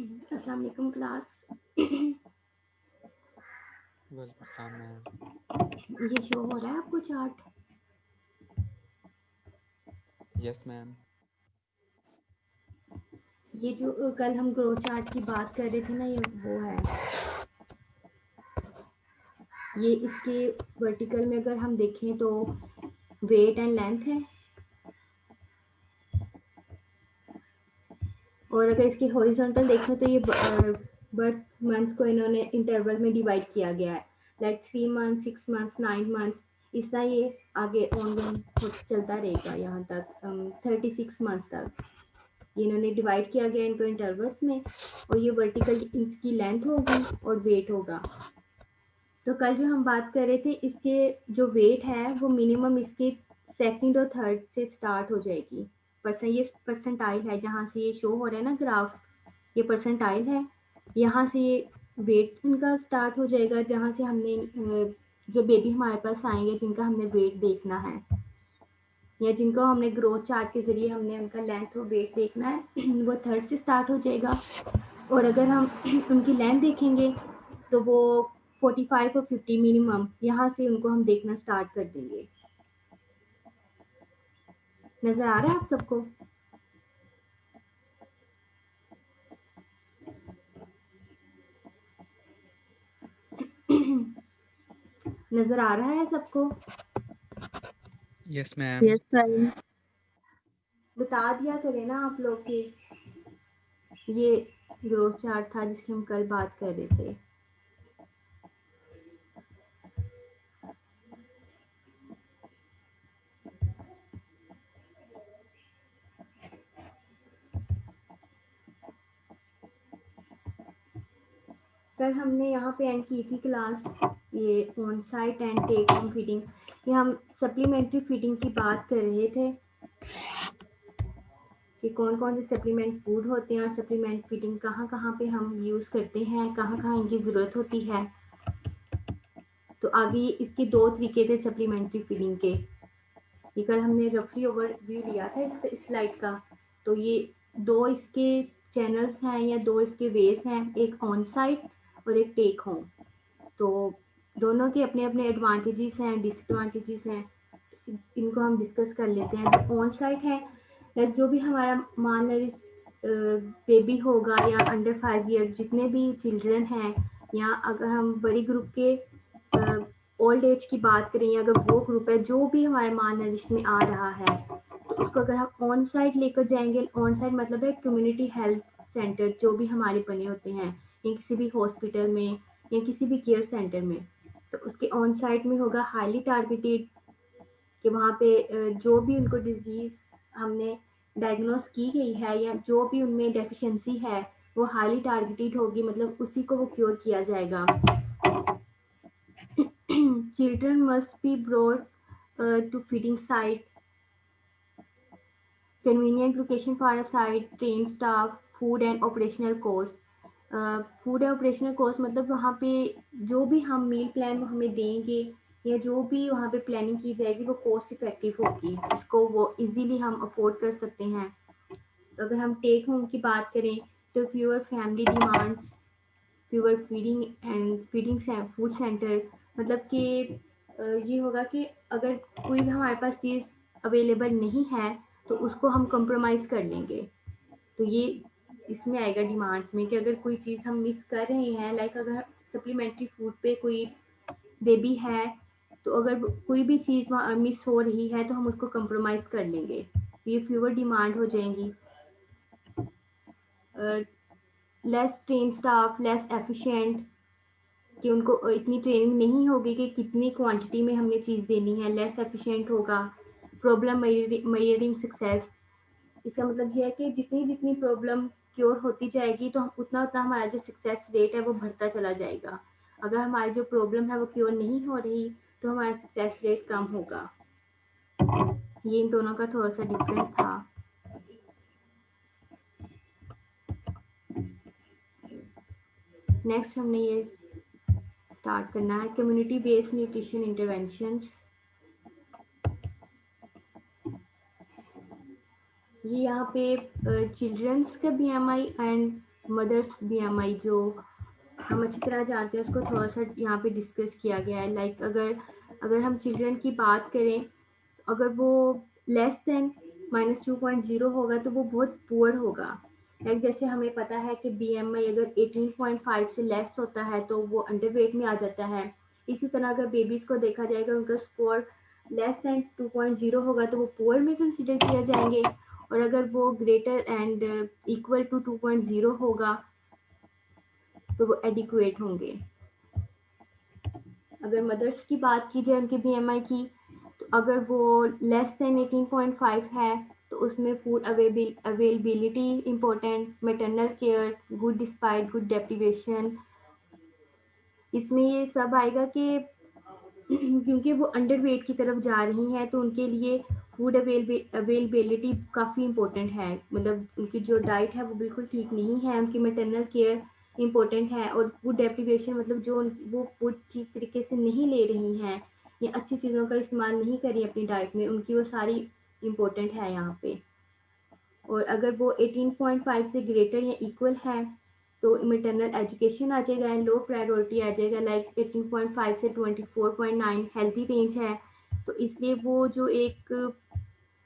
अस्सलाम वालेकुम class. Welcome सलाम मैम। ये शो हो रहा है आपको चार्ट? Yes ma'am. ये जो कल हम ग्रो चार्ट की बात कर रहे थे ना, ये वो है। ये इसके वर्टिकल में अगर हम देखें तो वेट एंड लेंथ है, और अगर इसकी हॉरिजॉन्टल देखें तो ये बर्थ मंथ्स को इन्होंने इंटरवल में डिवाइड किया गया है, लाइक 3 मंथ, 6 मंथ्स, 9 मंथ्स। इस तरह ये आगे ऑनगोइंग चलता रहेगा यहाँ तक 36 मंथ तक। ये इन्होंने डिवाइड किया गया इनको इंटरवल्स में, और ये वर्टिकल इसकी लेंथ होगी और वेट होगा। तो कल जो हम बात कर रहे थे, इसके जो वेट है वो मिनिमम इसके सेकंड और थर्ड से स्टार्ट हो जाएगी। ये परसेंटाइल है जहाँ से ये शो हो रहा है ना ग्राफ, ये परसेंटाइल है। यहाँ से ये वेट इनका स्टार्ट हो जाएगा, जहाँ से हमने जो बेबी हमारे पास आएंगे जिनका हमने वेट देखना है, या जिनको हमने ग्रोथ चार्ट के जरिए हमने उनका लेंथ और वेट देखना है, वो थर्ड से स्टार्ट हो जाएगा। और अगर हम उनकी लेंथ देखेंगे तो वो 45 और 50 मिनिमम, यहाँ से उनको हम देखना स्टार्ट कर देंगे। नजर आ रहा है आप सबको? नजर आ रहा है सबको? Yes ma'am. Yes ma'am. बता दिया करें ना आप लोग कि ये ग्रोथ चार्ट था जिसकी हम कल बात कर रहे थे। कल हमने यहाँ पे एंड की थी क्लास, ये on site and take home feeding. ये हम सप्लीमेंट्री फीडिंग की बात कर रहे थे कि कौन कौन से सप्लीमेंट फूड होते हैं और सप्लीमेंट फीडिंग कहाँ कहाँ पे हम यूज़ करते हैं, कहाँ कहाँ इनकी ज़रूरत होती है। तो आगे इसके 2 तरीके थे सप्लीमेंट्री फीडिंग के। ये कल हमने रफली ओवरव्यू लिया था इस स्लाइड का। तो ये 2 इसके चैनल्स हैं या 2 इसके वेज हैं, एक ऑन साइट और एक टेक होम। तो दोनों के अपने अपने एडवांटेजेस हैं, डिसएडवांटेजेस हैं। इनको हम डिस्कस कर लेते हैं। जो ऑन साइट है, जो भी हमारा मान बेबी होगा या अंडर 5 ईयर जितने भी चिल्ड्रन हैं, या अगर हम बड़ी ग्रुप के ओल्ड एज की बात करें, अगर वो ग्रुप है जो भी हमारे मान लिस्ट में आ रहा है, तो उसको अगर हम ऑन साइट लेकर जाएंगे, ऑन साइट मतलब है कम्युनिटी हेल्थ सेंटर जो भी हमारे बने होते हैं, या किसी भी हॉस्पिटल में या किसी भी केयर सेंटर में, तो उसके ऑन साइट में होगा हाईली टारगेटेड, कि वहाँ पे जो भी उनको डिजीज हमने डायग्नोस की गई है या जो भी उनमें डेफिशिएंसी है वो हाईली टारगेटेड होगी, मतलब उसी को वो क्योर किया जाएगा। Children must be brought to feeding site, convenient location for a site, trained staff, food and operational cost। Food and operational cost मतलब वहाँ पे जो भी हम मील प्लान हमें देंगे या जो भी वहाँ पे प्लानिंग की जाएगी वो कॉस्ट इफेक्टिव होगी, जिसको वो इजीली हम अफोर्ड कर सकते हैं। तो अगर हम टेक होम की बात करें तो fewer family demands, fewer feeding food centre, मतलब कि ये होगा कि अगर कोई भी हमारे पास चीज़ अवेलेबल नहीं है तो उसको हम कंप्रोमाइज़ कर लेंगे। तो ये इसमें आएगा डिमांड्स में कि अगर कोई चीज़ हम मिस कर रहे हैं, लाइक अगर सप्लीमेंट्री फूड पे कोई बेबी है, तो अगर कोई भी चीज़ वहाँ मिस हो रही है तो हम उसको कंप्रोमाइज़ कर लेंगे, तो ये फ्यूअर डिमांड हो जाएंगी। Less train staff, less efficient, कि उनको इतनी ट्रेनिंग नहीं होगी कि कितनी क्वांटिटी में हमने चीज़ देनी है, लेस एफिशिएंट होगा। प्रॉब्लम मेजरिंग सक्सेस, इसका मतलब ये है कि जितनी जितनी प्रॉब्लम क्योर होती जाएगी तो उतना उतना हमारा जो सक्सेस रेट है वो बढ़ता चला जाएगा। अगर हमारी जो प्रॉब्लम है वो क्योर नहीं हो रही तो हमारा सक्सेस रेट कम होगा। ये इन दोनों का थोड़ा सा डिफरेंस था। नेक्स्ट हमने ये स्टार्ट करना है कम्युनिटी बेस्ड न्यूट्रिशन इंटरवेंशंस। ये यहाँ पे चिल्ड्रंस का BMI एंड मदर्स बीएमआई जो हम अच्छी तरह जानते हैं उसको थोड़ा सा यहाँ पे डिस्कस किया गया है। लाइक अगर हम चिल्ड्रन की बात करें, अगर वो लेस देन -2.0 होगा तो वो बहुत पुअर होगा। लाइक जैसे हमें पता है कि बीएमआई अगर 18.5 से लेस होता है तो वो अंडरवेट में आ जाता है। इसी तरह अगर बेबीज को देखा जाएगा उनका स्कोर लेस देन 2.0 होगा तो वो पुअर में कंसिडर किया जाएंगे, और अगर वो ग्रेटर एंड इक्वल टू 2.0 होगा तो वो एडिक्वेट होंगे। अगर मदर्स की बात की जाए उनके बीएमआई की, तो अगर वो लेस देन 18.5 है तो उसमें food availability important, maternal care good despite good deprivation, इसमें ये सब आएगा कि क्योंकि वो अंडरवेट की तरफ जा रही हैं तो उनके लिए फूड अवेलेबिलिटी काफ़ी इम्पोर्टेंट है। मतलब उनकी जो डाइट है वो बिल्कुल ठीक नहीं है, उनकी मैटरनल केयर इम्पोर्टेंट है, और फूड डेप्रिवेशन मतलब जो वो फूड ठीक तरीके से नहीं ले रही हैं या अच्छी चीज़ों का इस्तेमाल नहीं कर रही अपनी डाइट में, उनकी वो सारी इम्पोर्टेंट है यहाँ पे। और अगर वो 18.5 से ग्रेटर या इक्वल है तो मैटरनल एजुकेशन आ जाएगा एंड लो प्रायोरिटी आ जाएगा। लाइक 18.5 से 24.9 हेल्थी रेंज है, तो इसलिए वो जो एक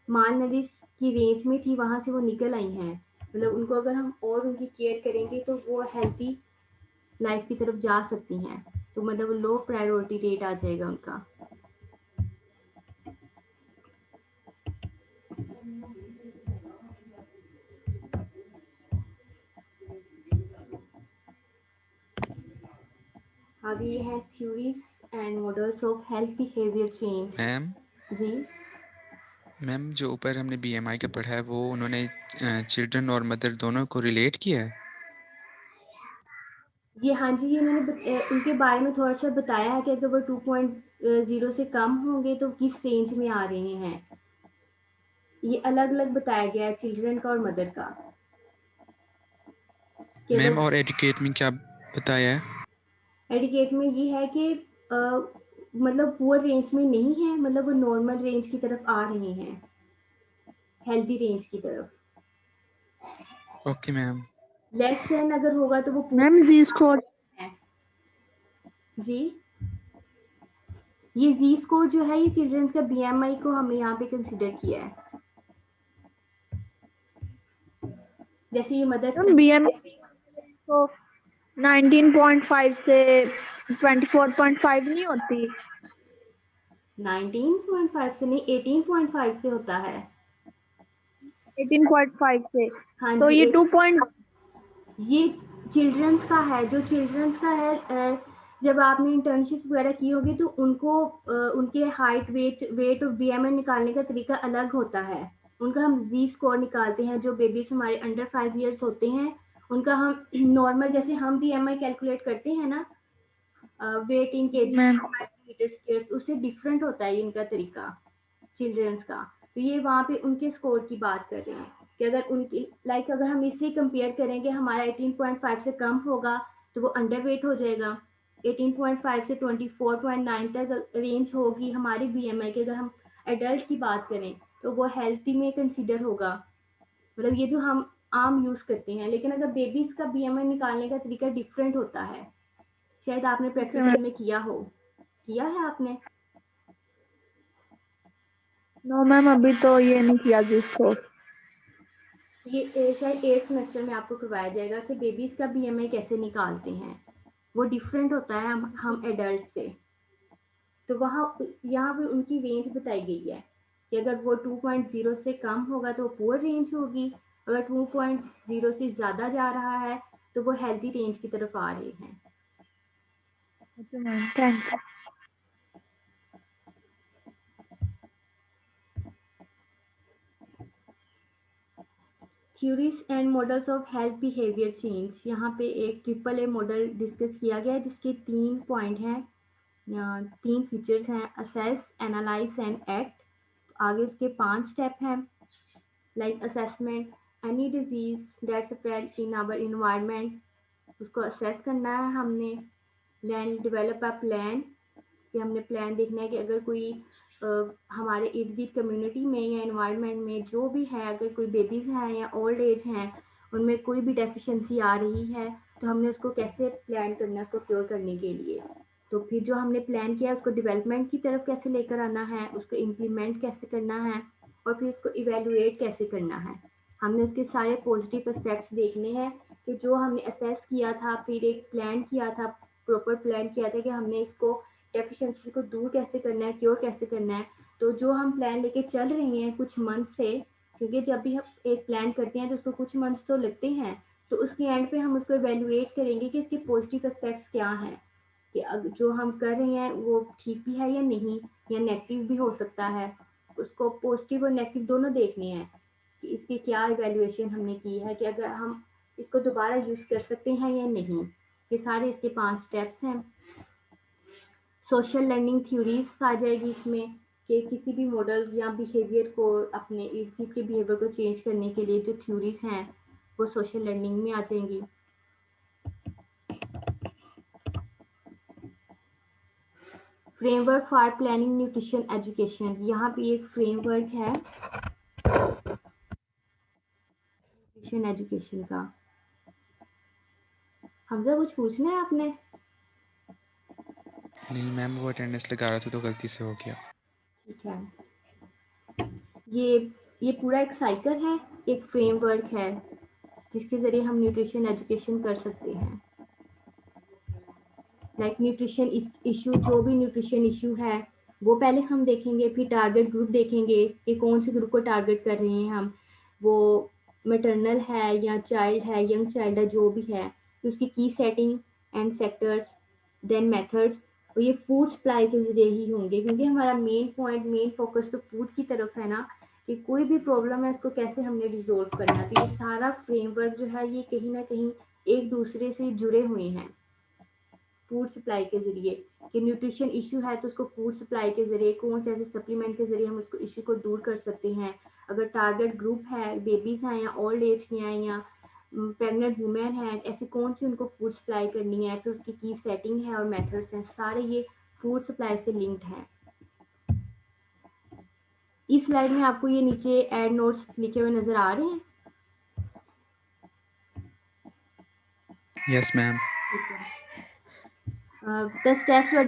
माल नरिश की रेंज में थी वहाँ से वो निकल आई हैं। मतलब उनको अगर हम और उनकी केयर करेंगे तो वो हेल्थी लाइफ की तरफ जा सकती हैं, तो मतलब लो प्रायोरिटी रेट आ जाएगा उनका। आगे ये है theories and models of health behaviour change. Ma'am जी मैम जो ऊपर हमने बीएमआई का पढ़ा है वो उन्होंने चिल्ड्रन और मदर दोनों को रिलेट किया है। ये हाँ जी, ये मैंने उनके बारे में थोड़ा सा बताया है कि अगर वो 2.0 से कम होंगे तो किस रेंज में आ रहे हैं। ये अलग अलग बताया गया है चिल्ड्रन का और मदर का कि मैम अगर और एडुकेट में क्या बताया है? एडिकेट में ये है कि मतलब पुअर रेंज में नहीं है, मतलब वो नॉर्मल रेंज की तरफ आ रहे हैं, हेल्दी रेंज की तरफ। Okay ma'am. लेस देन अगर होगा तो वो मैम पुअर जी स्कोर है। जी ये जी स्कोर जो है ये चिल्ड्रन का बीएमआई को हमने यहाँ पे कंसिडर किया है। जैसे ये मदर्स मैम बीएम तो 19.5 से 24.5 नहीं होती। 19.5 से नहीं 18.5 से होता है। 18.5 से हाँ तो जी ये 2 पॉइंट ये चिल्ड्रंस का है, जो चिल्ड्रंस का है जब आपने इंटर्नशिप वगैरह की होगी तो उनको उनके हाइट वेट और बीएमआई निकालने का तरीका अलग होता है। उनका हम जी स्कोर निकालते हैं। जो बेबीज हमारे अंडर 5 इयर्स होते हैं उनका हम नॉर्मल जैसे हम बीएमआई कैलकुलेट करते हैं ना, वेट इन केजी मैम मीटर स्क्वायर, उससे डिफरेंट होता है इनका तरीका चिल्ड्रंस का। तो ये वहाँ पे उनके स्कोर की बात कर रहे हैं कि अगर उनकी लाइक अगर हम इससे कंपेयर करेंगे हमारा 18.5 से कम होगा तो वो अंडरवेट हो जाएगा। 18.5 से 24.9 तक रेंज होगी हमारी बीएमआई की। अगर हम एडल्ट की बात करें तो वो हेल्थी में कंसिडर होगा, मतलब ये जो हम आम यूज करते हैं। लेकिन अगर बेबीज का बीएमआई निकालने का तरीका डिफरेंट होता है, शायद आपने प्रैक्टिकल में किया हो। किया है आपने? नो मैम अभी तो ये नहीं किया जी स्कोर। ये शायद 8th सेमेस्टर में आपको करवाया जाएगा कि बेबीज का बीएमआई कैसे निकालते हैं। वो डिफरेंट होता है हम एडल्ट से। तो वहाँ यहाँ पे उनकी रेंज बताई गई है कि अगर वो 2.0 से कम होगा तो पुअर रेंज होगी, अगर 2.0 से ज़्यादा जा रहा है तो वो हेल्थी रेंज की तरफ आ रहे हैं। Okay ma'am thank you. Theories and models of health behaviour change, यहाँ पे एक ट्रिपल ए मॉडल डिस्कस किया गया है जिसके 3 पॉइंट हैं, 3 फीचर्स हैं, असेस एनालाइज एंड एक्ट। आगे उसके 5 स्टेप हैं, like assessment, any disease that spread in our environment, उसको असेस करना है हमने। देन डेवलप अ प्लान, कि हमने प्लान देखना है कि अगर कोई हमारे इर्द गिर्द कम्युनिटी में या इन्वायरमेंट में जो भी है, अगर कोई बेबीज हैं या ओल्ड एज हैं उनमें कोई भी डेफिशिएंसी आ रही है तो हमने उसको कैसे प्लान करना है उसको क्योर करने के लिए। तो फिर जो हमने प्लान किया उसको डेवलपमेंट की तरफ कैसे लेकर आना है, उसको इम्प्लीमेंट कैसे करना है और फिर उसको इवेलुएट कैसे करना है। हमने उसके सारे पॉजिटिव एस्पेक्ट्स देखने हैं कि जो हमने असेस किया था, फिर एक प्लान किया था, प्रॉपर प्लान किया था कि हमने इसको डेफिशिएंसी को दूर कैसे करना है, क्योर कैसे करना है। तो जो हम प्लान लेके चल रहे हैं कुछ मंथ से, क्योंकि जब भी हम एक प्लान करते हैं तो उसको कुछ मंथ्स तो लगते हैं, तो उसके एंड पे हम उसको इवेलुएट करेंगे कि इसके पॉजिटिव एस्पेक्ट्स क्या हैं, कि अब जो हम कर रहे हैं वो ठीक भी है या नहीं, या नेगेटिव भी हो सकता है। उसको पॉजिटिव और नेगेटिव दोनों देखने हैं कि इसकी क्या इवेल्युएशन हमने की है, कि अगर हम इसको दोबारा यूज़ कर सकते हैं या नहीं। ये सारे इसके 5 स्टेप्स हैं। सोशल लर्निंग थ्योरीज आ जाएगी इसमें, कि किसी भी मॉडल या बिहेवियर को, अपने इर्द गिर्द के बिहेवियर को चेंज करने के लिए जो थ्योरीज हैं वो सोशल लर्निंग में आ जाएंगी। Framework for planning nutrition education, यहाँ पे एक फ्रेमवर्क है न्यूट्रिशन एजुकेशन का। हमजा कुछ पूछना है आपने? नहीं मैम, वो अटेंडेंस लगा रहा था तो गलती से हो गया। ठीक है, ये पूरा एक साइकिल है, एक फ्रेमवर्क है जिसके ज़रिए हम न्यूट्रिशन एजुकेशन कर सकते हैं। लाइक न्यूट्रिशन इशू, जो भी न्यूट्रिशन इशू है वो पहले हम देखेंगे, फिर टारगेट ग्रुप देखेंगे कि कौन से ग्रुप को टारगेट कर रहे हैं हम, वो मैटरनल है या चाइल्ड है, यंग चाइल्ड है, जो भी है। तो उसकी की setting and sectors, then methods, और ये फूड सप्लाई के ज़रिए ही होंगे, क्योंकि हमारा मेन पॉइंट, मेन फोकस तो फूड की तरफ है ना, कि कोई भी प्रॉब्लम है उसको कैसे हमने रिजोल्व करना है। तो ये सारा फ्रेमवर्क जो है ये कहीं ना कहीं एक दूसरे से जुड़े हुए हैं फूड सप्लाई के ज़रिए, कि न्यूट्रिशन इशू है तो उसको फूड सप्लाई के ज़रिए, कौन से ऐसे सप्लीमेंट के ज़रिए हम उसको इशू को दूर कर सकते हैं। अगर टारगेट ग्रुप है, बेबीज़ हैं या ओल्ड एज के हैं या प्रेग्नेंट वुमेन है, ऐसी कौन सी उनको फूड सप्लाई करनी है, फिर उसकी की सेटिंग है और मेथड्स हैं, सारे ये फूड सप्लाई से लिंक्ड हैं। इस स्लाइड में आपको ये नीचे एड नोट्स लिखे हुए नज़र आ रहे हैं? Yes ma'am. ठीक है। The steps to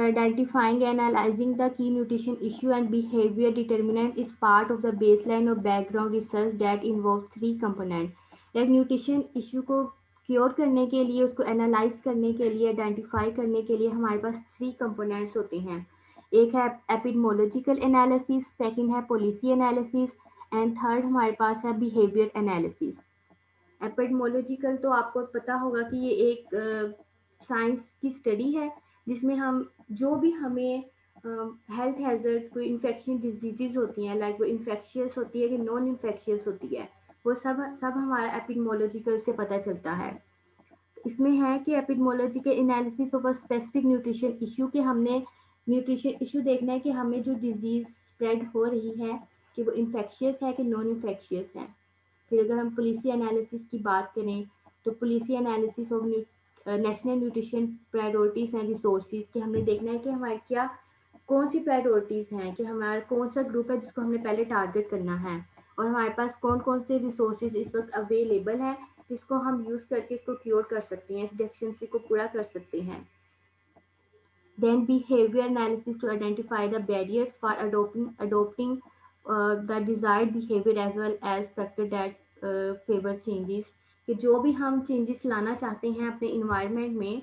identifying and analyzing the key nutrition issue and behavior determinant is part of the baseline of background research that involves 3 components. Like nutrition issue को cure करने के लिए, उसको एनालाइज करने के लिए, आइडेंटिफाई करने के लिए हमारे पास 3 कंपोनेंट्स होते हैं। एक है एपिडेमोलॉजिकल एनालिसिस, सेकंड है पॉलिसी एनालिसिस एंड थर्ड हमारे पास है बिहेवियर एनालिसिस। एपिडेमोलॉजिकल तो आपको पता होगा कि ये एक साइंस की स्टडी है जिसमें हम जो भी हमें हेल्थ हैजर्ड, कोई इन्फेक्शन डिजीजेज होती हैं, लाइक वो इन्फेक्शियस होती है कि नॉन इन्फेक्शियस होती है, वो सब सब हमारा एपिडेमोलॉजिकल से पता चलता है। इसमें है कि epidemiological analysis of a specific nutrition issue, के हमने न्यूट्रिशन इशू देखना है कि हमें जो डिजीज स्प्रेड हो रही है कि वो इन्फेक्शियस है कि नॉन इन्फेक्शियस है। फिर अगर हम पॉलिसी एनालिसिस की बात करें तो policy analysis of national nutrition priorities and resources, कि हमने देखना है कि हमारे क्या कौन सी प्रायोरिटीज़ हैं, कि हमारा कौन सा ग्रुप है जिसको हमने पहले टारगेट करना है, और हमारे पास कौन कौन से रिसोर्सेज इस वक्त अवेलेबल है जिसको हम यूज़ करके इसको क्योर कर सकते हैं, इस डेफिशिएंसी को पूरा कर सकते हैं। Then behavior analysis to identify the barriers for adopting the desired behavior as well as factor that favor changes, कि जो भी हम चेंजेस लाना चाहते हैं अपने इन्वायरमेंट में,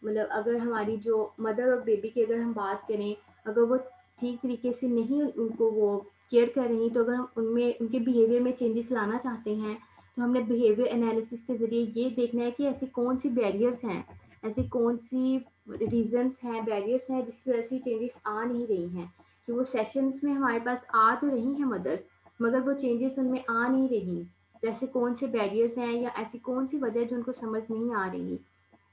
मतलब अगर हमारी जो मदर और बेबी की अगर हम बात करें, अगर वो ठीक तरीके से नहीं उनको वो केयर कर रही, तो अगर हम उनमें उनके बिहेवियर में चेंजेस लाना चाहते हैं तो हमने बिहेवियर एनालिसिस के ज़रिए ये देखना है कि ऐसी कौन सी बैरियर्स हैं, ऐसी कौन सी रीजंस हैं, बैरियर्स हैं जिसकी वजह से चेंजेस आ नहीं रही हैं, कि वो सेशंस में हमारे पास आ तो रही हैं मदर्स, मगर वो चेंजेस उनमें आ नहीं रही। तो ऐसे कौन से बैरियर्स हैं या ऐसी कौन सी वजह जो उनको समझ नहीं आ रही।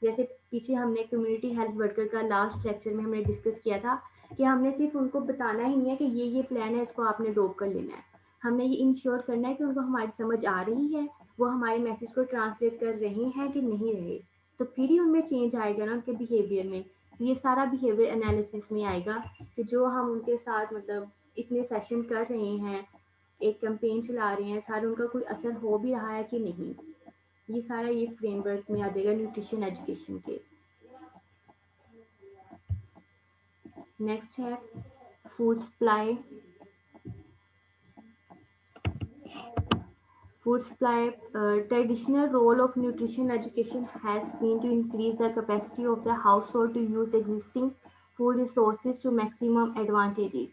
जैसे पीछे हमने कम्युनिटी हेल्थ वर्कर का लास्ट लेक्चर में हमने डिस्कस किया था कि हमने सिर्फ उनको बताना ही नहीं है कि ये प्लान है, इसको आपने अडॉप्ट कर लेना है। हमने ये इंश्योर करना है कि उनको हमारी समझ आ रही है, वो हमारे मैसेज को ट्रांसलेट कर रहे हैं कि नहीं रहे, तो फिर ही उनमें चेंज आएगा ना उनके बिहेवियर में। तो ये सारा बिहेवियर एनालिसिस में आएगा कि जो हम उनके साथ मतलब इतने सेशन कर रहे हैं, एक कैंपेन चला रहे हैं, सारा उनका कोई असर हो भी रहा है कि नहीं, ये सारा ये फ्रेमवर्क में आ जाएगा न्यूट्रिशन एजुकेशन के। नेक्स्ट है food supply. Food supply, traditional role of nutrition education has been to increase the capacity of the household to use existing food resources to maximum advantages.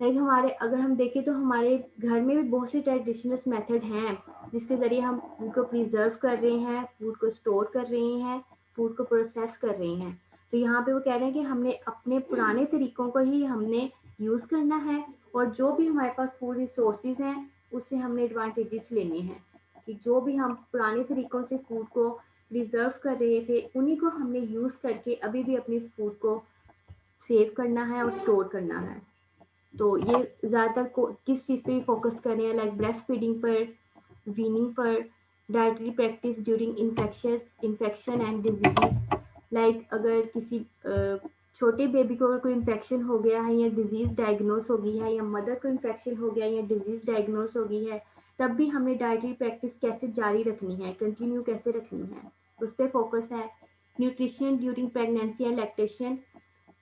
Like हमारे अगर हम देखें तो हमारे घर में भी बहुत से ट्रेडिशनल मेथड हैं जिसके ज़रिए हम फूड को प्रिजर्व कर रहे हैं, फूड को स्टोर कर रहे हैं, फूड को प्रोसेस कर रहे हैं। तो यहाँ पे वो कह रहे हैं कि हमने अपने पुराने तरीकों को ही हमने यूज़ करना है और जो भी हमारे पास फूड रिसोर्सेज हैं उससे हमने एडवांटेजेस लेने हैं कि जो भी हम पुराने तरीकों से फूड को प्रिजर्व कर रहे थे उन्हीं को हमने यूज़ करके अभी भी अपनी फूड को सेव करना है और स्टोर करना है। तो ये ज़्यादातर किस चीज़ पे फोकस कर रहे हैं, लाइक ब्रेस्ट फीडिंग पर, वीनिंग पर, dietary practice during infection and disease. Like अगर किसी छोटे बेबी को अगर कोई इन्फेक्शन हो गया है या डिजीज़ डायग्नोस हो गई है या मदर को इन्फेक्शन हो गया या डिजीज़ डायग्नोस हो गई है, तब भी हमने डाइटरी प्रैक्टिस कैसे जारी रखनी है, कंटिन्यू कैसे रखनी है, उस पर फोकस है। Nutrition during pregnancy and lactation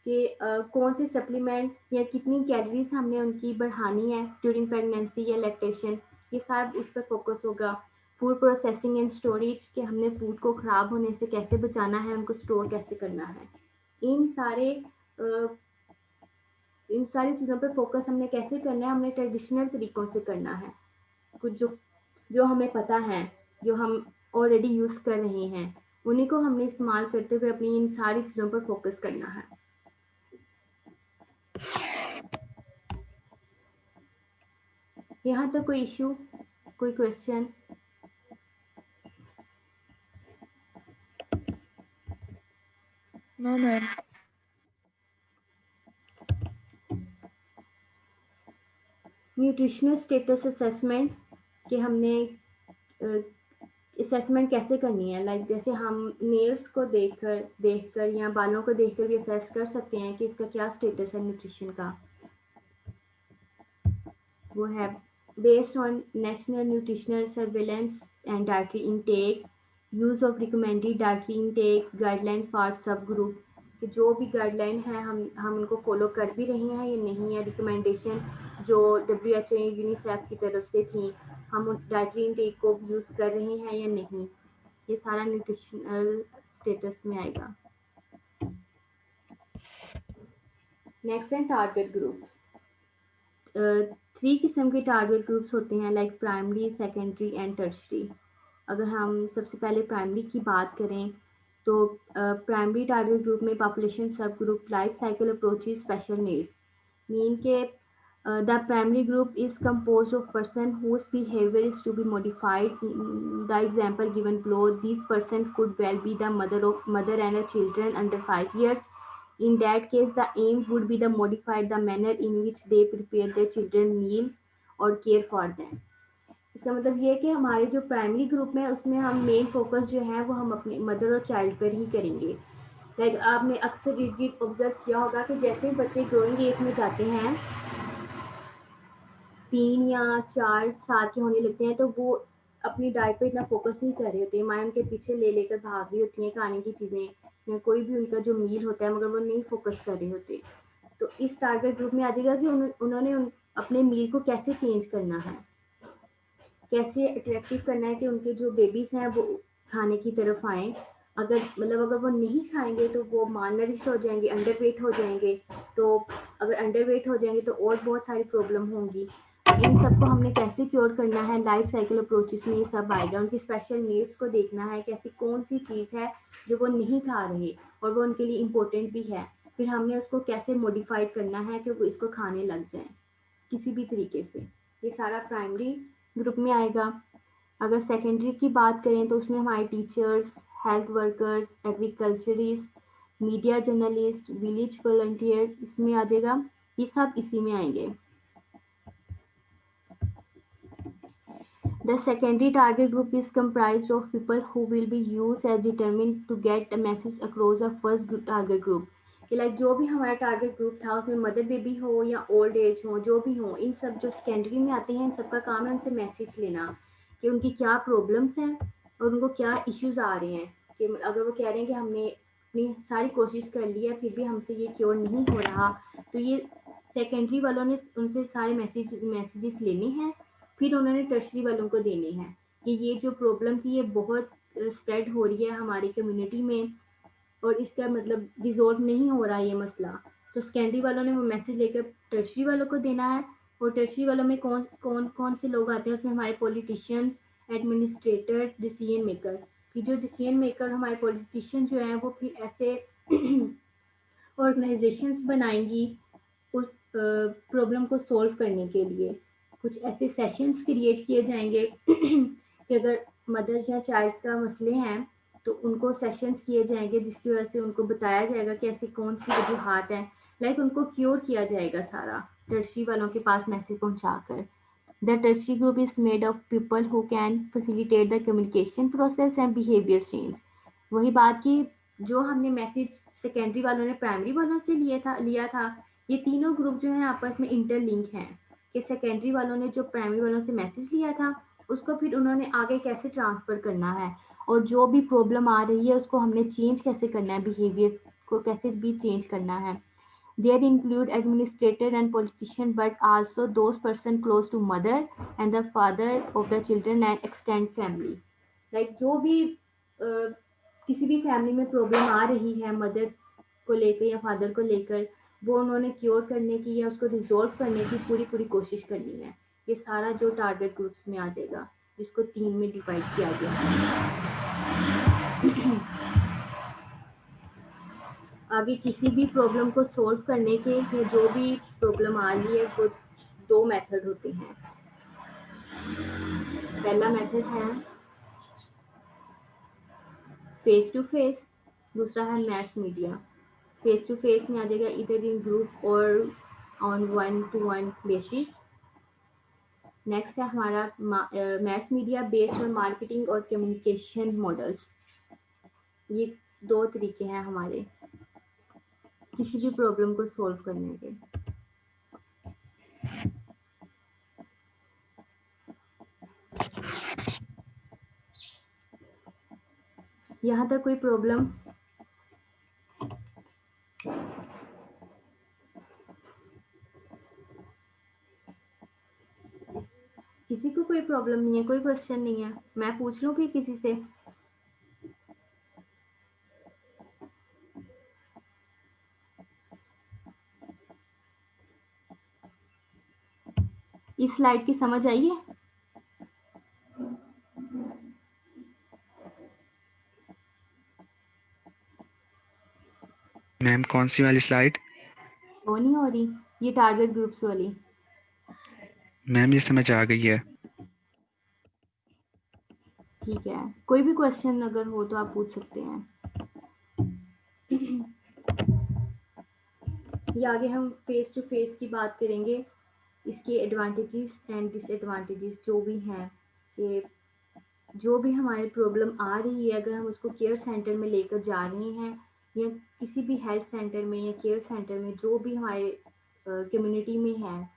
कि कौन से सप्लीमेंट या कितनी कैलोरीज हमने उनकी बढ़ानी है ड्यूरिंग प्रेगनेंसी या लैक्टेशन, ये सब उस पर फोकस होगा। फूड प्रोसेसिंग एंड स्टोरेज कि हमने फूड को ख़राब होने से कैसे बचाना है, उनको स्टोर कैसे करना है। इन सारी चीज़ों पर फोकस हमने कैसे करना है, हमने ट्रेडिशनल तरीक़ों से करना है। कुछ जो हमें पता है, जो हम ऑलरेडी यूज़ कर रहे हैं, उन्हीं को हमने इस्तेमाल करते हुए अपनी इन सारी चीज़ों पर फोकस करना है। यहाँ तक कोई इशू, कोई question? No ma'am. Nutritional status assessment कि हमने असेसमेंट कैसे करनी है, लाइक जैसे हम नेल्स को देखकर या बालों को देखकर भी असेस कर सकते हैं कि इसका क्या स्टेटस है न्यूट्रिशन का। वो है based on national nutritional surveillance and dietary intake, use of recommended dietary intake guideline for सब ग्रुप, कि जो भी गाइडलाइन है हम उनको फॉलो कर भी रहे हैं या नहीं है, रिकमेंडेशन जो WHO या यूनिसेफ की तरफ से थी, हम डाइटरी इनटेक को यूज़ कर रहे हैं या नहीं, ये सारा न्यूट्रिशनल स्टेटस में आएगा। नेक्स्ट है टारगेट ग्रुप्स। 3 किस्म के टारगेट ग्रुप्स होते हैं, like primary, secondary and tertiary. अगर हम सबसे पहले प्राइमरी की बात करें तो प्राइमरी टारगेट ग्रुप में population subgroup life cycle approaches special needs mean के the primary group is composed of person whose behavior is to be modified. The example given below, these person could well be the mother and a children under 5 years. In that case, the aim would be to modify the manner in which they prepare their children meals or care for them. इसका मतलब ये है कि हमारे जो primary group में उसमें हम मेन फोकस जो है वो हम अपने मदर और चाइल्ड पर ही करेंगे। लाइक आपने अक्सर ये ऑब्जर्व किया होगा कि जैसे ही बच्चे ग्रोइंग एज में जाते हैं, 3 या 4 साल के होने लगते हैं, तो वो अपनी डाइट पे इतना फोकस नहीं कर रहे होते हैं, माँ उनके पीछे ले लेकर भाग रही होती हैं खाने की चीज़ें या कोई भी उनका जो मील होता है, मगर वो नहीं फोकस कर रहे होते। तो इस टारगेट ग्रुप में आ जाएगा कि उन्होंने अपने मील को कैसे चेंज करना है, कैसे अट्रैक्टिव करना है कि उनके जो बेबीज़ हैं वो खाने की तरफ आएँ। अगर वो नहीं खाएँगे तो वो मालनरिश हो जाएँगे, अंडरवेट हो जाएँगे। तो अगर अंडरवेट हो जाएँगे तो और बहुत सारी प्रॉब्लम होंगी। इन सबको हमने कैसे क्योर करना है, लाइफ साइकिल अप्रोचेस में ये सब आएगा। उनकी स्पेशल नीड्स को देखना है कि ऐसी कौन सी चीज़ है जो वो नहीं खा रहे और वो उनके लिए इम्पोर्टेंट भी है। फिर हमने उसको कैसे मॉडिफाइड करना है कि वो इसको खाने लग जाएँ किसी भी तरीके से। ये सारा प्राइमरी ग्रुप में आएगा। अगर सेकेंडरी की बात करें तो उसमें हमारे teachers, health workers, agriculturist, media journalist, village volunteer इसमें आ जाएगा। ये सब इसी में आएंगे। The secondary target group is comprised of people who will be used as determined to get a message across the first target group. कि like जो भी हमारा टारगेट ग्रुप था उसमें मदर बेबी हो या ओल्ड एज हो, जो भी हो, इन सब जो सेकेंडरी में आते हैं इन सबका काम है उनसे मैसेज लेना कि उनकी क्या प्रॉब्लम्स हैं और उनको क्या इश्यूज आ रहे हैं। कि अगर वो कह रहे हैं कि हमने अपनी सारी कोशिश कर ली है फिर भी हमसे ये क्योर नहीं हो रहा, तो ये सेकेंडरी वालों ने उनसे सारे मैसेजेस लेने हैं, फिर उन्होंने टर्शरी वालों को देने हैं कि ये जो प्रॉब्लम थी ये बहुत स्प्रेड हो रही है हमारी कम्युनिटी में और इसका मतलब रिजॉल्व नहीं हो रहा ये मसला। तो सेकेंडरी वालों ने वो मैसेज लेकर टर्शरी वालों को देना है। और टर्शरी वालों में कौन कौन कौन से लोग आते हैं, उसमें हमारे पॉलिटिशियंस, एडमिनिस्ट्रेटर, डिसीजन मेकर। फिर जो डिसीजन मेकर हमारे पॉलिटिशियन जो हैं वो फिर ऐसे ऑर्गेनाइजेशंस बनाएंगी उस प्रॉब्लम को सॉल्व करने के लिए। कुछ ऐसे सेशंस क्रिएट किए जाएंगे कि अगर मदर या चाइल्ड का मसले हैं तो उनको सेशंस किए जाएंगे जिसकी वजह से उनको बताया जाएगा कि ऐसी कौन सी वजूहात हैं, लाइक उनको क्योर किया जाएगा सारा टर्शरी वालों के पास मैसेज पहुंचाकर। The tertiary group is made of people who can facilitate the communication process and behavior change. वही बात की जो हमने मैसेज सेकेंडरी वालों ने प्राइमरी वालों से लिया था, ये तीनों ग्रुप जो हैं आपस में इंटरलिंक हैं कि सेकेंडरी वालों ने जो प्राइमरी वालों से मैसेज लिया था उसको फिर उन्होंने आगे कैसे ट्रांसफ़र करना है और जो भी प्रॉब्लम आ रही है उसको हमने चेंज कैसे करना है, बिहेवियर को कैसे भी चेंज करना है। There include administrator and politician, but also those person close to mother and the father of the children and extend family. Like जो भी किसी भी फैमिली में प्रॉब्लम आ रही है मदर को लेकर या फादर को लेकर, वो उन्होंने क्योर करने की या उसको रिजॉल्व करने की पूरी पूरी कोशिश करनी है। ये सारा जो टारगेट ग्रुप्स में आ जाएगा जिसको 3 में डिवाइड किया गया है। आगे किसी भी प्रॉब्लम को सॉल्व करने के या जो भी प्रॉब्लम आ रही है वो 2 मेथड होते हैं। पहला मेथड है फेस टू फेस, दूसरा है mass media. Face to face में आ जाएगा इधर इन ग्रुप और ऑन 1-to-1 बेसिस। नेक्स्ट है हमारा mass media based on marketing और कम्युनिकेशन मॉडल्स। ये 2 तरीके हैं हमारे किसी भी प्रॉब्लम को सॉल्व करने के। यहाँ तक कोई प्रॉब्लम? किसी को कोई प्रॉब्लम नहीं है, कोई क्वेश्चन नहीं है? मैं पूछ लूँ फिर किसी से? इस स्लाइड की समझ आई है? मैम कौन सी वाली स्लाइड? वो नहीं हो रही, ये टारगेट ग्रुप्स वाली। मैम ये समझ आ गई है। ठीक है, कोई भी क्वेश्चन अगर हो तो आप पूछ सकते हैं। ये आगे हम फेस टू फेस की बात करेंगे, इसके एडवांटेजेस एंड डिसएडवांटेजेस जो भी हैं। कि जो भी हमारी प्रॉब्लम आ रही है अगर हम उसको केयर सेंटर में लेकर जा रहे हैं या किसी भी हेल्थ सेंटर में या केयर सेंटर में जो भी हमारे कम्युनिटी में है,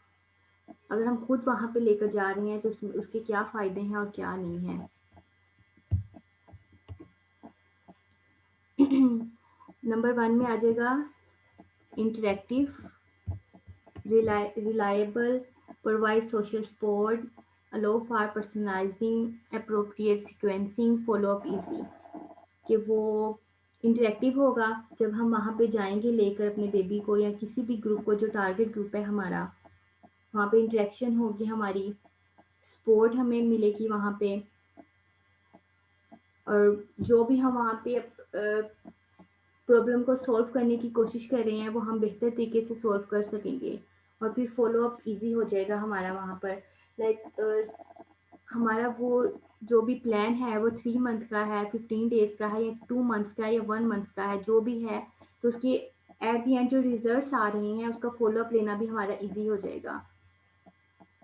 अगर हम खुद वहाँ पे लेकर जा रहे हैं तो उसके क्या फ़ायदे हैं और क्या नहीं है। नंबर 1 में आ जाएगा interactive, reliable, provide social support, allow for personalizing, appropriate sequencing, follow up easy। कि वो इंटरेक्टिव होगा जब हम वहाँ पे जाएंगे लेकर अपने बेबी को या किसी भी ग्रुप को जो टारगेट ग्रुप है हमारा, वहाँ पे इंटरेक्शन होगी हमारी, सपोर्ट हमें मिलेगी वहाँ पे, और जो भी हम वहाँ पे प्रॉब्लम को सॉल्व करने की कोशिश कर रहे हैं वो हम बेहतर तरीके से सॉल्व कर सकेंगे। और फिर फॉलो अप इजी हो जाएगा हमारा वहाँ पर। लाइक हमारा वो जो भी प्लान है वो 3 मंथ का है, 15 डेज का है या 2 मंथ्स का है या 1 मंथ का है, जो भी है, तो उसकी एट द एंड जो रिजल्ट्स आ रहे हैं उसका फॉलो अप लेना भी हमारा इजी हो जाएगा।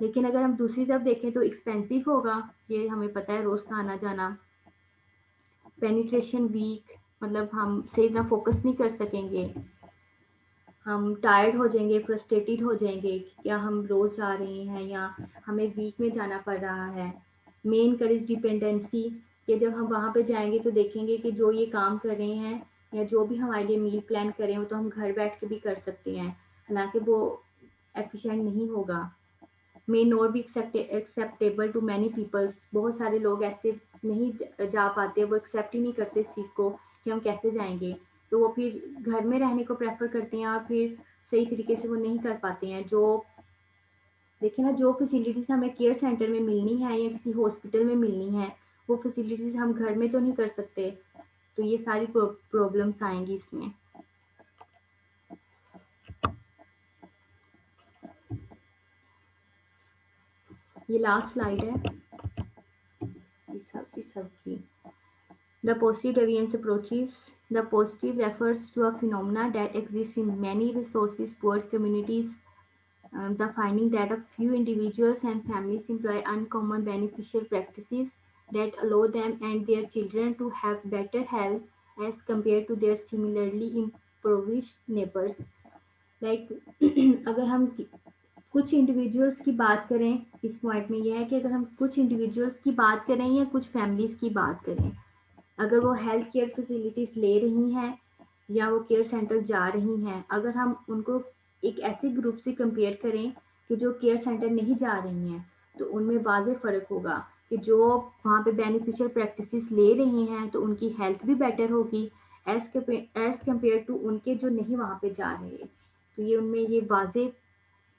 लेकिन अगर हम दूसरी तरफ देखें तो एक्सपेंसिव होगा, ये हमें पता है, रोज़ का आना जाना। पेनिट्रेशन वीक, मतलब हम सही तरह फोकस नहीं कर सकेंगे। हम टायर्ड हो जाएंगे, फ्रस्ट्रेटेड हो जाएंगे कि क्या हम रोज जा रहे हैं या हमें वीक में जाना पड़ रहा है। मेन करेज डिपेंडेंसी, कि जब हम वहाँ पे जाएंगे तो देखेंगे कि जो ये काम कर रहे हैं या जो भी हमारे लिए मील प्लान करें वो तो हम घर बैठ के भी कर सकते हैं, हालांकि वो एफिशिएंट नहीं होगा। May not be acceptable to many peoples, बहुत सारे लोग ऐसे नहीं जा पाते, वो एक्सेप्ट ही नहीं करते इस चीज़ को कि हम कैसे जाएंगे, तो वो फिर घर में रहने को प्रेफर करते हैं और फिर सही तरीके से वो नहीं कर पाते हैं। जो देखिए ना, जो फैसिलिटीज़ हमें केयर सेंटर में मिलनी है या किसी हॉस्पिटल में मिलनी है, वो फैसिलिटीज़ हम घर में तो नहीं कर सकते, तो ये सारी प्रॉब्लम्स आएंगी इसमें। ये लास्ट स्लाइड है इस सब की। The positive deviance approaches. The positive refers to a phenomena that exists in many resources poor communities. The finding that a few individuals and families employ uncommon beneficial practices that allow them and their children to have better health as compared to their similarly impoverished neighbors. Like अगर हम कुछ individuals की बात करें, इस point में यह है कि अगर हम कुछ इंडिविजुअल्स की बात करें या कुछ फैमिलीज की बात करें, अगर वो हेल्थ केयर फैसिलिटीज़ ले रही हैं या वो केयर सेंटर जा रही हैं, अगर हम उनको एक ऐसे ग्रुप से कंपेयर करें कि जो केयर सेंटर नहीं जा रही हैं, तो उनमें वाज़ेह फ़र्क होगा कि जो वहाँ पे बेनिफिशियल प्रैक्टिसेस ले रही हैं तो उनकी हेल्थ भी बेटर होगी एज़ कम्पेयर टू उनके जो नहीं वहाँ पे जा रहे। तो ये उनमें ये वाज़ेह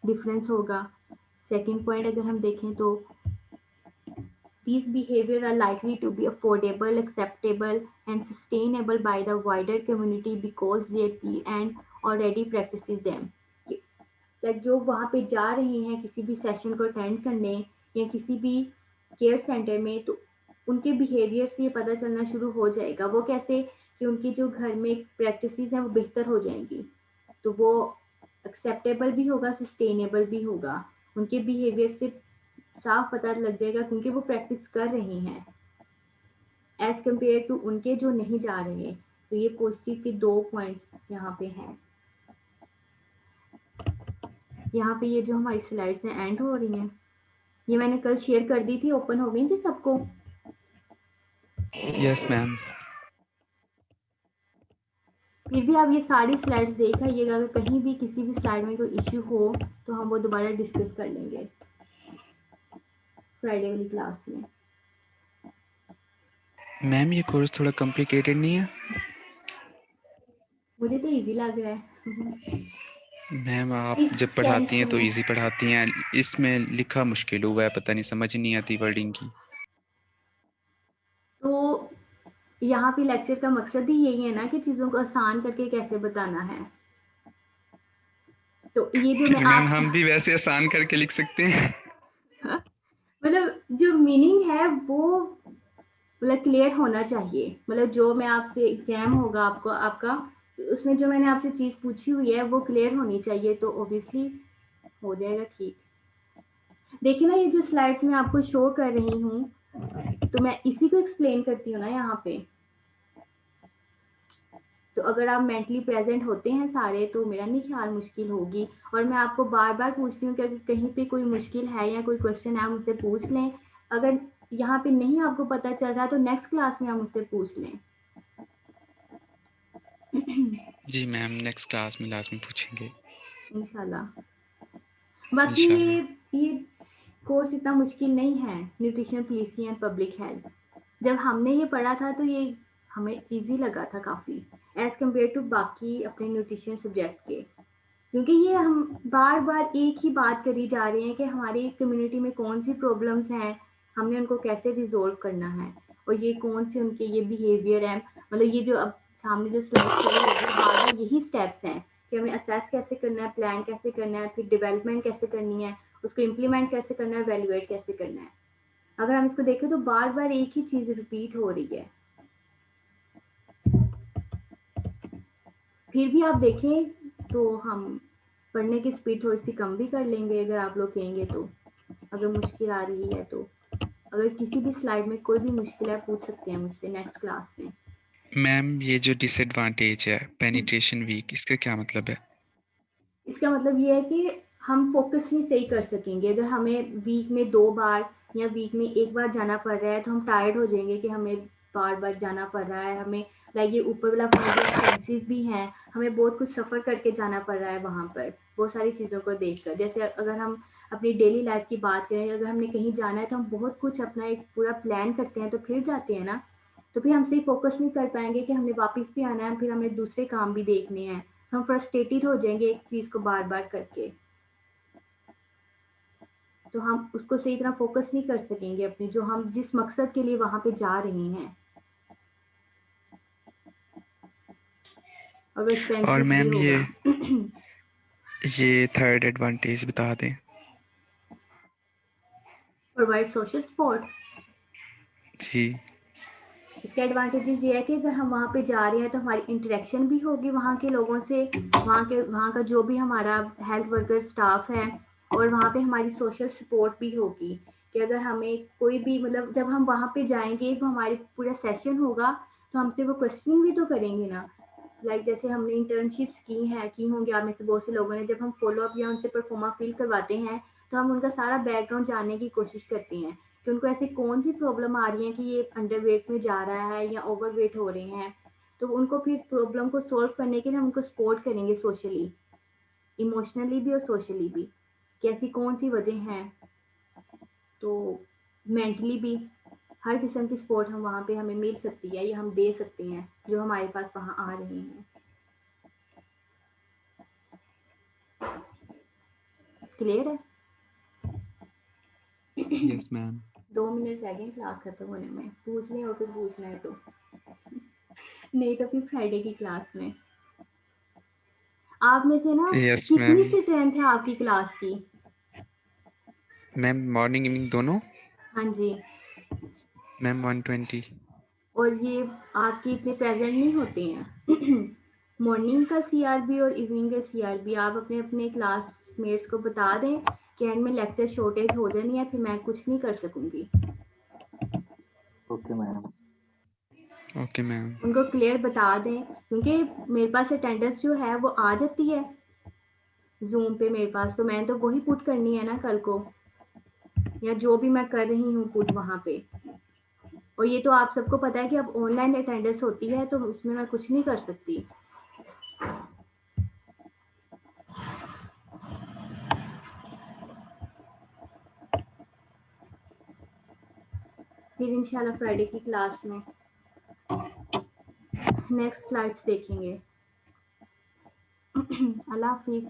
डिफरेंस होगा। सेकंड पॉइंट अगर हम देखें तो these behavior are likely to be affordable, acceptable, and sustainable by the wider community because they and already practices them. Like जो वहाँ पे जा रहे हैं किसी भी सेशन को अटेंड करने या किसी भी केयर सेंटर में, तो उनके बिहेवियर से ये पता चलना शुरू हो जाएगा। वो कैसे कि उनकी जो घर में प्रैक्टिसेस हैं वो बेहतर हो जाएंगी, तो वो एक्सेप्टेबल भी होगा, सस्टेनेबल भी होगा। उनके बिहेवियर से साफ पता लग जाएगा क्योंकि वो प्रैक्टिस कर रहे हैं एज कम्पेयर टू उनके जो नहीं जा रहे। तो ये पॉजिटिव के 2 पॉइंट्स यहाँ पे हैं। यहाँ पे ये जो हमारी स्लाइड्स हैं एंड हो रही हैं, ये मैंने कल शेयर कर दी थी, ओपन हो गई थी सबको? Yes ma'am. फिर भी आप ये सारी स्लाइड्स देख आइएगा, अगर कहीं भी किसी भी स्लाइड में कोई इश्यू हो तो हम वो दोबारा डिस्कस कर लेंगे फ्राइडे वाली क्लास में। मैम ये कोर्स थोड़ा कॉम्प्लिकेटेड नहीं है? मुझे तो इजी लग रहा है। मैम आप इस जब पढ़ाती सेंस हैं तो में इजी पढ़ाती हैं, इसमें लिखा मुश्किल हुआ है, पता नहीं समझ नहीं आती वर्डिंग की। तो यहाँ पे लेक्चर का मकसद ही यही है ना कि चीज़ों को आसान करके कैसे बताना है। तो ये जो मैं मैम आप हम भी वैसे आसान करके लिख सकते हैं। मतलब जो मीनिंग है वो मतलब क्लियर होना चाहिए। मतलब जो मैं आपसे एग्जाम होगा आपको आपका, तो उसमें जो मैंने आपसे चीज़ पूछी हुई है वो क्लियर होनी चाहिए, तो ऑब्वियसली हो जाएगा ठीक। देखिए ना, ये जो स्लाइड्स मैं आपको शो कर रही हूँ, तो मैं इसी को एक्सप्लेन करती हूँ ना यहाँ पे। तो अगर आप मेंटली प्रेजेंट होते हैं सारे, तो मेरा नहीं ख्याल मुश्किल होगी। और मैं आपको बार बार पूछती हूँ कि अगर कहीं पे कोई मुश्किल है या कोई क्वेश्चन है, आप मुझसे पूछ लें। अगर यहाँ पे नहीं आपको पता चल रहा तो नेक्स्ट क्लास में आप मुझसे पूछ लें। जी मैम, नेक्स्ट क्लास में लास्ट में पूछेंगे इंशाल्लाह। बाकी इंशाल्लाह। ये कोर्स इतना मुश्किल नहीं है, nutrition policy and public health. जब हमने ये पढ़ा था तो ये हमें इजी लगा था काफ़ी एज़ कम्पेयर टू बाकी अपने न्यूट्रिशन सब्जेक्ट के, क्योंकि ये हम बार बार एक ही बात करी जा रहे हैं कि हमारी कम्युनिटी में कौन सी प्रॉब्लम्स हैं, हमने उनको कैसे रिजोल्व करना है, और ये कौन से उनके ये बिहेवियर है। मतलब ये जो अब सामने जो स्लाइड चल रही है, बार बार यही स्टेप्स हैं कि हमें असेस कैसे करना है, प्लान कैसे करना है, फिर डेवलपमेंट कैसे करनी है, उसको इम्प्लीमेंट कैसे करना है, वैल्यूएट कैसे करना है। अगर हम इसको देखें तो बार बार एक ही चीज़ रिपीट हो रही है। फिर भी आप देखें तो हम पढ़ने की स्पीड थोड़ी सी कम भी कर लेंगे अगर आप लोग कहेंगे तो, अगर मुश्किल आ रही है तो। अगर किसी भी स्लाइड में कोई भी मुश्किल है पूछ सकते हैं मुझसे नेक्स्ट क्लास में। मैम ये जो डिसएडवांटेज है पेनिट्रेशन वीक, इसका क्या मतलब है? इसका मतलब ये है कि हम फोकस नहीं सही कर सकेंगे। अगर हमें वीक में 2 बार या वीक में 1 बार जाना पड़ रहा है तो हम टायर्ड हो जाएंगे कि हमें बार-बार जाना पड़ रहा है। हमें लाइक ये ऊपर वाला बहुत एक्सपेंसिव भी है, हमें बहुत कुछ सफ़र करके जाना पड़ रहा है वहाँ पर, बहुत सारी चीज़ों को देखकर। जैसे अगर हम अपनी डेली लाइफ़ की बात करें, अगर हमने कहीं जाना है तो हम बहुत कुछ अपना एक पूरा प्लान करते हैं तो फिर जाते हैं ना, तो फिर हम सही फोकस नहीं कर पाएँगे कि हमने वापस भी आना है, फिर हमें दूसरे काम भी देखने हैं। हम फ्रस्ट्रेटेड हो जाएँगे एक चीज़ को बार-बार करके। तो हम उसको सही तरह फ़ोकस नहीं कर सकेंगे अपनी जो हम जिस मकसद के लिए वहाँ पे जा रहे हैं। और वो और एक्सपेंसिव भी मैम होगा। ये थर्ड एडवांटेज बता दें। Provide social support. जी। इसके एडवांटेजेस ये है कि अगर हम वहाँ पे जा रहे हैं तो हमारी इंटरेक्शन भी होगी वहाँ के लोगों से, वहाँ का जो भी हमारा हेल्थ वर्कर स्टाफ है, और वहाँ पे हमारी सोशल सपोर्ट भी होगी कि अगर हमें कोई भी मतलब जब हम वहाँ पे जाएँगे तो हमारी पूरा सेशन होगा तो हमसे वो क्वेश्चनिंग भी तो करेंगे ना। लाइक जैसे हमने इंटर्नशिप्स की होंगी आप में से बहुत से लोगों ने, जब हम फॉलो अप या उनसे परफॉर्मा फिल करवाते हैं तो हम उनका सारा बैकग्राउंड जानने की कोशिश करते हैं कि उनको ऐसी कौन सी प्रॉब्लम आ रही है कि ये अंडरवेट में जा रहा है या ओवरवेट हो रहे हैं। तो उनको फिर प्रॉब्लम को सॉल्व करने के लिए हम उनको सपोर्ट करेंगे सोशली, इमोशनली भी और सोशली भी, कि ऐसी कौन सी वजह हैं। तो मेंटली भी हर किस्म की सपोर्ट हम वहाँ पे हमें मिल सकती है या हम दे सकते हैं जो हमारे पास वहाँ आ रहे हैं। क्लियर है? Yes ma'am. 2 मिनट रह गए क्लास खत्म होने में, पूछ लें और फिर पूछना है तो, नहीं तो फिर फ्राइडे की क्लास में। आप में से ना यस मैम। कितनी स्ट्रेंथ है आपकी क्लास की? मैम मॉर्निंग इवनिंग दोनों? हाँ जी। मैम 120। और ये आपके इतने प्रेजेंट नहीं होते हैं। मॉर्निंग का सीआरबी और इवनिंग का सीआरबी आप अपने अपने क्लासमेट्स को बता दें कि एंड में लेक्चर शॉर्टेज हो जानी है, फिर मैं कुछ नहीं कर सकूंगी। Okay ma'am. Okay ma'am. उनको क्लियर बता दें क्योंकि मेरे पास अटेंडेंस जो है वो आ जाती है जूम पे मेरे पास, तो मैं तो वही पुट करनी है ना कल को, या जो भी मैं कर रही हूँ पुट वहाँ पे। और ये तो आप सबको पता है कि अब ऑनलाइन अटेंडेंस होती है तो उसमें मैं कुछ नहीं कर सकती। फिर इंशाल्लाह फ्राइडे की क्लास में नेक्स्ट स्लाइड्स देखेंगे। अल्लाह हाफिज।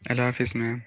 अल्लाह हाफिज़ मैम।